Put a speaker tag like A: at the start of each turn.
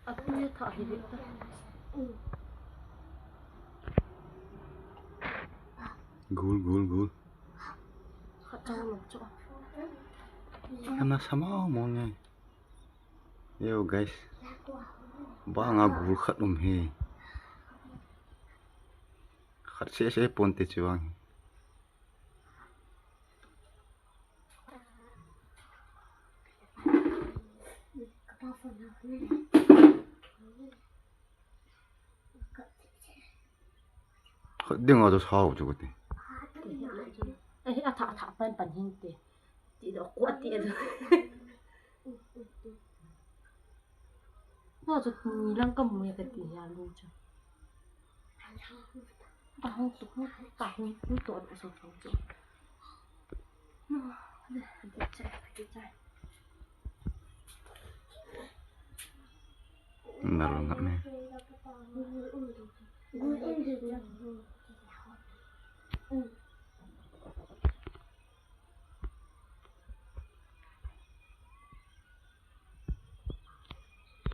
A: Aku tak hidup tu.
B: Gul.
A: Kacau lucu.
B: Ana sama maunya. Yo guys. Banga gul khat he. Khat se ponte chuang. Khat ding ado sao chu te.
A: Thả pan hình tê. Chị đó quạt tê rồi. Nó cho nilang cầm cái tê ya lu cho. Tahun tu ada sesuatu. Ada cai.
B: Naruh nggak nih.